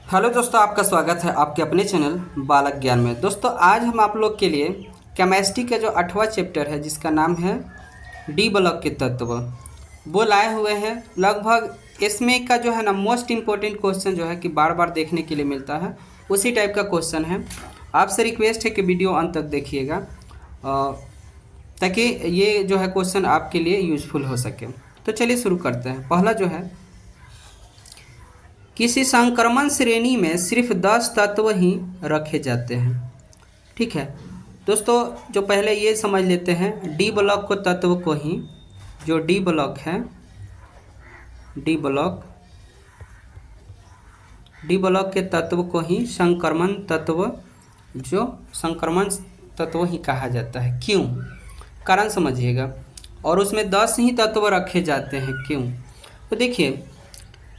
Hello दोस्तों, आपका स्वागत है आपके अपने चैनल बालक ज्ञान में। दोस्तों आज हम आप लोग के लिए केमिस्ट्री का जो 8वां चैप्टर है जिसका नाम है डी ब्लॉक के तत्व वो लाए हुए हैं। लगभग इसमें का जो है ना मोस्ट इम्पोर्टेंट क्वेश्चन जो है कि बार बार देखने के लिए मिलता है, उसी टाइप का क्वेश्चन है। आपसे रिक्वेस्ट है कि वीडियो अंत तक देखिएगा ताकि ये जो है क्वेश्चन आपके लिए यूजफुल हो सके। तो चलिए शुरू करते हैं। पहला जो है, किसी संक्रमण श्रेणी में सिर्फ 10 तत्व ही रखे जाते हैं। ठीक है दोस्तों, जो पहले ये समझ लेते हैं डी ब्लॉक को तत्व को ही, जो डी ब्लॉक है, डी ब्लॉक के तत्व को ही संक्रमण तत्व, जो संक्रमण तत्व ही कहा जाता है। क्यों? कारण समझिएगा। और उसमें 10 ही तत्व रखे जाते हैं। क्यों? तो देखिए,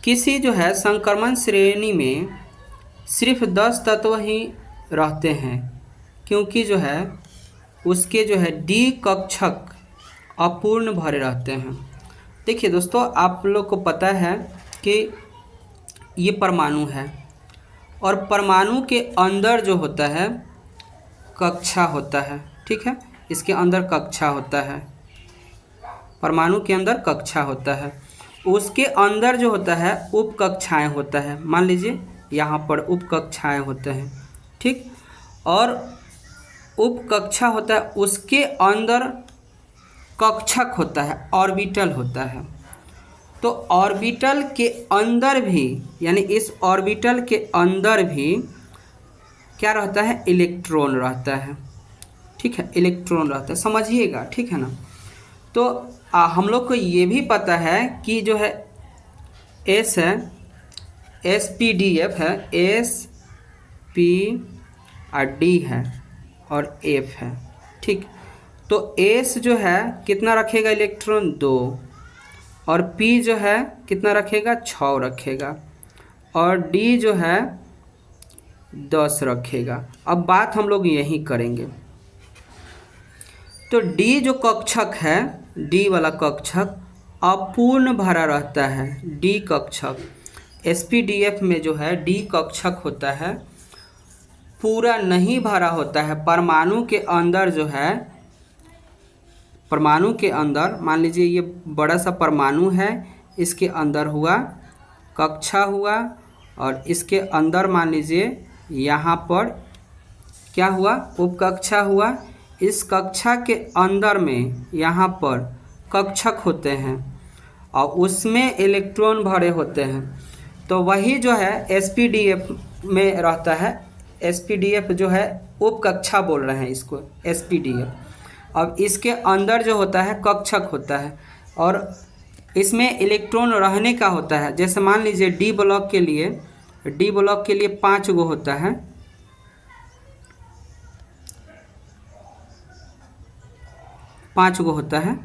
किसी जो है संक्रमण श्रेणी में सिर्फ 10 तत्व ही रहते हैं क्योंकि जो है उसके जो है डी कक्षक अपूर्ण भरे रहते हैं। देखिए दोस्तों, आप लोग को पता है कि ये परमाणु है और परमाणु के अंदर जो होता है कक्षा होता है। ठीक है, इसके अंदर कक्षा होता है, परमाणु के अंदर कक्षा होता है। उसके अंदर जो होता है उप कक्षाएँ होता है। मान लीजिए यहाँ पर उप कक्षाएँ होते हैं। ठीक, और उप कक्षा होता है, उसके अंदर कक्षक होता है, ऑर्बिटल होता है। तो ऑर्बिटल के अंदर भी, यानी इस ऑर्बिटल के अंदर भी क्या रहता है? इलेक्ट्रॉन रहता है। ठीक है, इलेक्ट्रॉन रहता है, समझिएगा। ठीक है ना। तो हम लोग को ये भी पता है कि जो है एस है, SPDF है, SP और D है और F है। ठीक, तो S जो है कितना रखेगा इलेक्ट्रॉन? 2। और P जो है कितना रखेगा? 6 रखेगा। और D जो है 10 रखेगा। अब बात हम लोग यही करेंगे। तो D जो कक्षक है, D वाला कक्षक अपूर्ण भरा रहता है। D कक्षक SPDF में जो है D कक्षक होता है, पूरा नहीं भरा होता है। परमाणु के अंदर जो है, परमाणु के अंदर मान लीजिए ये बड़ा सा परमाणु है, इसके अंदर हुआ कक्षा हुआ, और इसके अंदर मान लीजिए यहाँ पर क्या हुआ? उपकक्षा हुआ। इस कक्षा के अंदर में यहाँ पर कक्षक होते हैं और उसमें इलेक्ट्रॉन भरे होते हैं। तो वही जो है SPDF में रहता है। SPDF जो है उपकक्षा बोल रहे हैं इसको, SPDF। अब इसके अंदर जो होता है कक्षक होता है और इसमें इलेक्ट्रॉन रहने का होता है। जैसे मान लीजिए डी ब्लॉक के लिए 5 गो होता है। 5 गो होता है।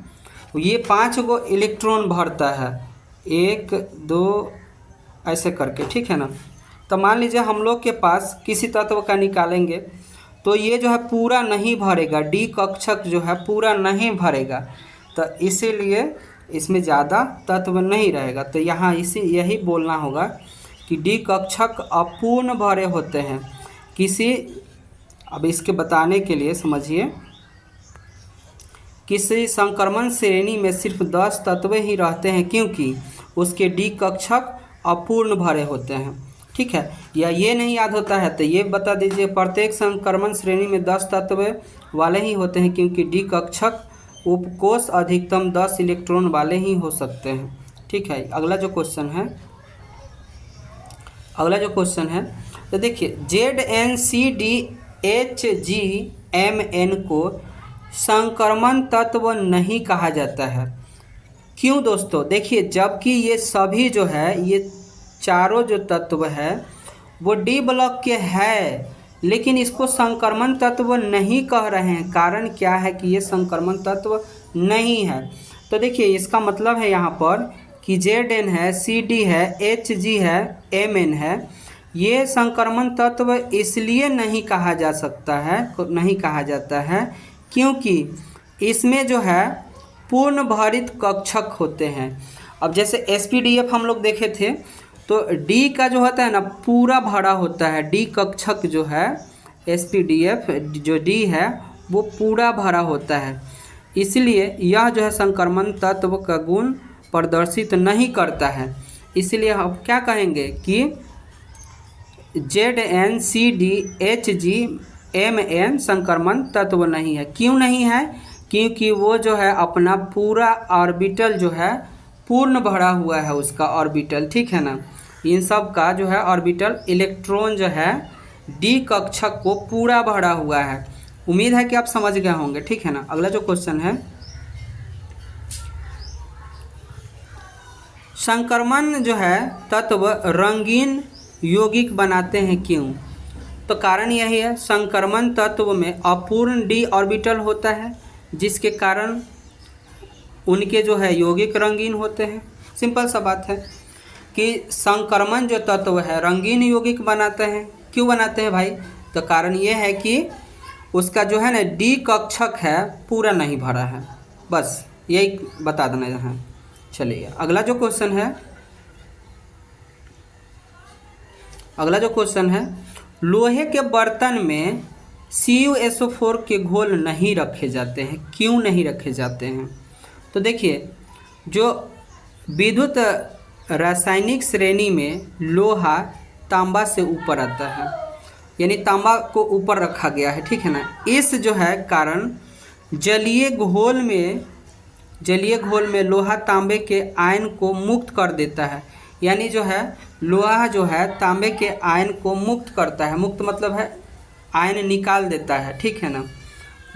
ये 5 गो इलेक्ट्रॉन भरता है, 1 2 ऐसे करके। ठीक है ना। तो मान लीजिए हम लोग के पास किसी तत्व का निकालेंगे तो ये जो है पूरा नहीं भरेगा, डी कक्षक जो है पूरा नहीं भरेगा, तो इसीलिए इसमें ज़्यादा तत्व नहीं रहेगा। तो यहाँ यही बोलना होगा कि डी कक्षक अपूर्ण भरे होते हैं किसी, अब इसके बताने के लिए समझिए, किसी संक्रमण श्रेणी में सिर्फ 10 तत्व ही रहते हैं क्योंकि उसके डी कक्षक अपूर्ण भरे होते हैं। ठीक है, या ये नहीं याद होता है तो ये बता दीजिए, प्रत्येक संक्रमण श्रेणी में 10 तत्व वाले ही होते हैं क्योंकि डी कक्षक उपकोष अधिकतम 10 इलेक्ट्रॉन वाले ही हो सकते हैं। ठीक है, अगला जो क्वेश्चन है, तो देखिए ZnCdHgMn को संक्रमण तत्व नहीं कहा जाता है। क्यों दोस्तों? देखिए, जबकि ये सभी जो है, ये चारों जो तत्व है वो डी ब्लॉक के है, लेकिन इसको संक्रमण तत्व नहीं कह रहे हैं। कारण क्या है कि ये संक्रमण तत्व नहीं है। तो देखिए, इसका मतलब है यहाँ पर कि Zn है, Cd है, Hg है, Mn है, ये संक्रमण तत्व इसलिए नहीं कहा जाता है क्योंकि इसमें जो है पूर्ण भारित कक्षक होते हैं। अब जैसे SPDF हम लोग देखे थे तो डी का जो होता है ना पूरा भरा होता है, डी कक्षक जो है SPDF जो डी है वो पूरा भरा होता है, इसलिए यह जो है संक्रमण तत्व का गुण प्रदर्शित नहीं करता है। इसलिए हम क्या कहेंगे कि ZnCdHgMn संक्रमण तत्व नहीं है। क्यों नहीं है? क्योंकि वो जो है अपना पूरा ऑर्बिटल जो है पूर्ण भरा हुआ है उसका ऑर्बिटल, ठीक है ना। इन सब का जो है ऑर्बिटल इलेक्ट्रॉन जो है डी कक्षक को पूरा भरा हुआ है। उम्मीद है कि आप समझ गए होंगे, ठीक है ना। अगला जो क्वेश्चन है, संक्रमण जो है तत्व रंगीन यौगिक बनाते हैं क्यों? तो कारण यही है, संक्रमण तत्व में अपूर्ण डी ऑर्बिटल होता है जिसके कारण उनके जो है यौगिक रंगीन होते हैं। सिंपल सा बात है कि संक्रमण जो तत्व है रंगीन यौगिक बनाते हैं। क्यों बनाते हैं भाई? तो कारण ये है कि उसका जो है ना डी कक्षक है पूरा नहीं भरा है, बस यही बता देना है। चलिए अगला जो क्वेश्चन है, लोहे के बर्तन में CuSO4 के घोल नहीं रखे जाते हैं, क्यों नहीं रखे जाते हैं? तो देखिए, जो विद्युत रासायनिक श्रेणी में लोहा तांबा से ऊपर आता है, यानी तांबा को ऊपर रखा गया है, ठीक है ना। इस जो है कारण जलीय घोल में लोहा तांबे के आयन को मुक्त कर देता है, यानी जो है लोहा जो है तांबे के आयन को मुक्त करता है। मुक्त मतलब है आयन निकाल देता है, ठीक है ना,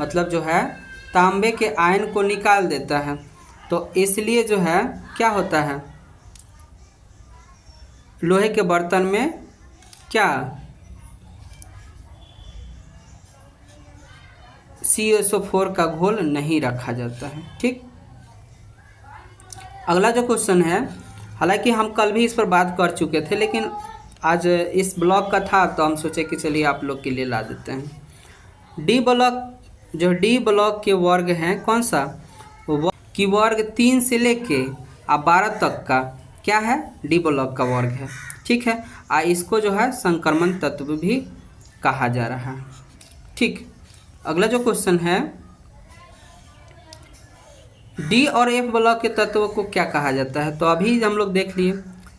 मतलब जो है तांबे के आयन को निकाल देता है। तो इसलिए जो है क्या होता है, लोहे के बर्तन में क्या CuSO4 का घोल नहीं रखा जाता है, ठीक। अगला जो क्वेश्चन है, हालांकि हम कल भी इस पर बात कर चुके थे, लेकिन आज इस ब्लॉक का था तो हम सोचे कि चलिए आप लोग के लिए ला देते हैं। डी ब्लॉक के वर्ग हैं कौन सा? की वर्ग 3 से लेके 12 तक का क्या है? डी ब्लॉक का वर्ग है, ठीक है। इसको जो है संक्रमण तत्व भी कहा जा रहा है, ठीक। अगला जो क्वेश्चन है, डी और एफ ब्लॉक के तत्व को क्या कहा जाता है? तो अभी हम लोग देख लिए,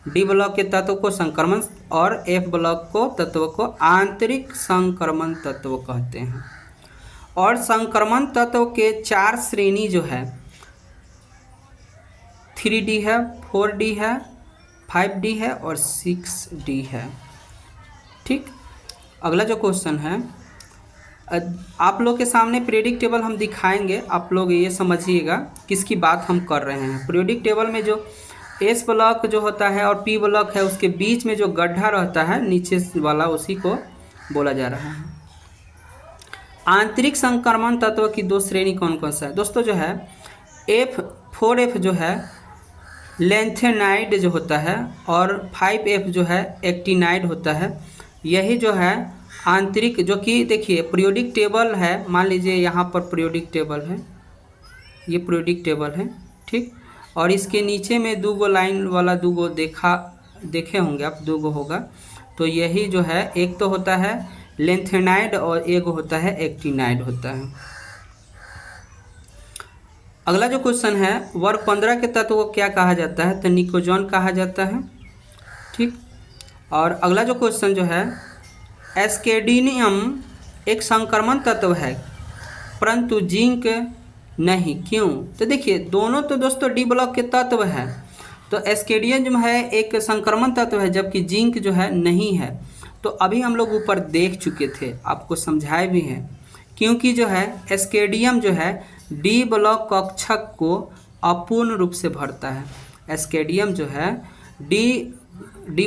डी ब्लॉक के तत्व को संक्रमण और एफ ब्लॉक को तत्व को आंतरिक संक्रमण तत्व कहते हैं। और संक्रमण तत्व के 4 श्रेणी जो है 3D है, 4D है, 5D है और 6D है, ठीक। अगला जो क्वेश्चन है, आप लोग के सामने पीरियोडिक टेबल हम दिखाएंगे, आप लोग ये समझिएगा किसकी बात हम कर रहे हैं। पीरियोडिक टेबल में जो एस ब्लॉक जो होता है और पी ब्लॉक है उसके बीच में जो गड्ढा रहता है नीचे वाला, उसी को बोला जा रहा है। आंतरिक संक्रमण तत्व की 2 श्रेणी कौन कौन सा है? दोस्तों जो है F4F जो है लेंथेनाइड जो होता है और 5F जो है एक्टिनाइड होता है। यही जो है आंतरिक, जो कि देखिए पीरियोडिक टेबल है, मान लीजिए यहाँ पर पीरियोडिक टेबल है, ये पीरियोडिक टेबल है, ठीक। और इसके नीचे में 2 लाइन वाला 2 देखे होंगे आप, 2 होगा। तो यही जो है एक तो होता है लेंथेनाइड और एक होता है एक्टिनाइड होता है। अगला जो क्वेश्चन है, वर्ग 15 के तत्व को क्या कहा जाता है? तो निकोजन कहा जाता है, ठीक। और अगला जो क्वेश्चन जो है, एस्केडिनियम एक संक्रमण तत्व है परंतु जिंक नहीं, क्यों? तो देखिए दोनों तो दोस्तों डी ब्लॉक के तत्व हैं, तो एस्केडियम जो है एक संक्रमण तत्व है जबकि जिंक जो है नहीं है। तो अभी हम लोग ऊपर देख चुके थे, आपको समझाए भी हैं, क्योंकि जो है एस्केडियम जो है डी ब्लॉक कक्षक को अपूर्ण रूप से भरता है। एस्केडियम जो है डी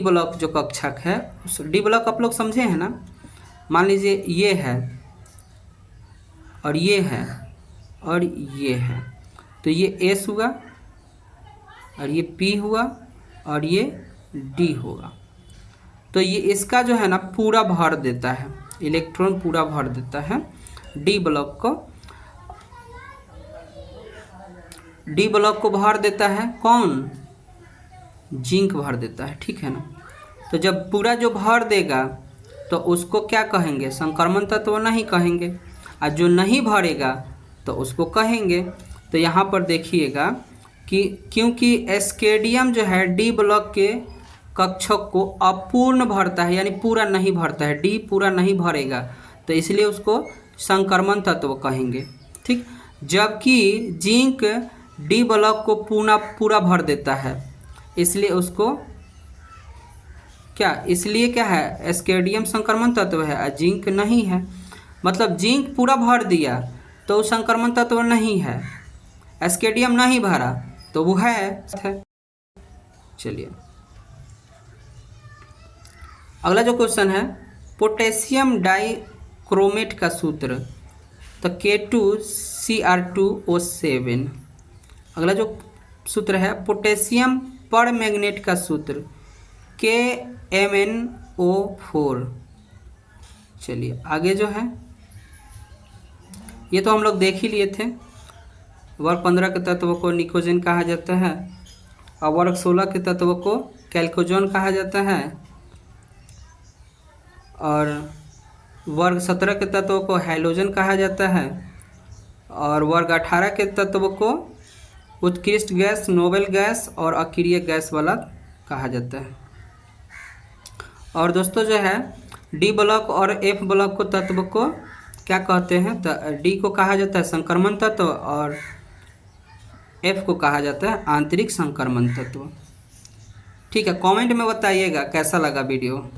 ब्लॉक जो कक्षक है, उस डी ब्लॉक आप लोग समझे हैं ना। मान लीजिए ये है और ये है और ये है, तो ये एस हुआ और ये पी हुआ और ये डी होगा। तो ये इसका जो है ना पूरा भर देता है, इलेक्ट्रॉन पूरा भर देता है डी ब्लॉक को। डी ब्लॉक को भर देता है कौन? जिंक भर देता है, ठीक है ना। तो जब पूरा जो भर देगा तो उसको क्या कहेंगे, संक्रमण तत्व नहीं कहेंगे, और जो नहीं भरेगा तो उसको कहेंगे। तो यहाँ पर देखिएगा कि क्योंकि एस्केडियम जो है डी ब्लॉक के कक्षक को अपूर्ण भरता है, यानी पूरा नहीं भरता है, डी पूरा नहीं भरेगा, तो इसलिए उसको संक्रमण तत्व कहेंगे। ठीक, जबकि जिंक डी ब्लॉक को पूरा भर देता है, इसलिए उसको इसलिए क्या है, एस्केडियम संक्रमण तत्व है और जिंक नहीं है। मतलब जिंक पूरा भर दिया तो वो संक्रमण तत्व नहीं है, एस्केडियम नहीं भरा तो वो है। चलिए अगला जो क्वेश्चन है, पोटेशियम डाइक्रोमेट का सूत्र, तो K2Cr2O7। अगला जो सूत्र है पोटेशियम पर मैग्नेट का सूत्र KMnO4। चलिए आगे जो है, ये तो हम लोग देख ही लिए थे। वर्ग 15 के तत्व को निकोजन कहा जाता है और वर्ग 16 के तत्व को कैल्कोजन कहा जाता है, और वर्ग 17 के तत्व को हैलोजन कहा जाता है, और वर्ग 18 के तत्व को उत्कृष्ट गैस, नोबेल गैस और अक्रिय गैस वाला कहा जाता है। और दोस्तों जो है डी ब्लॉक और एफ ब्लॉक को तत्व को क्या कहते हैं, तो डी को कहा जाता है संक्रमण तत्व और एफ को कहा जाता है आंतरिक संक्रमण तत्व। ठीक है, कमेंट में बताइएगा कैसा लगा वीडियो।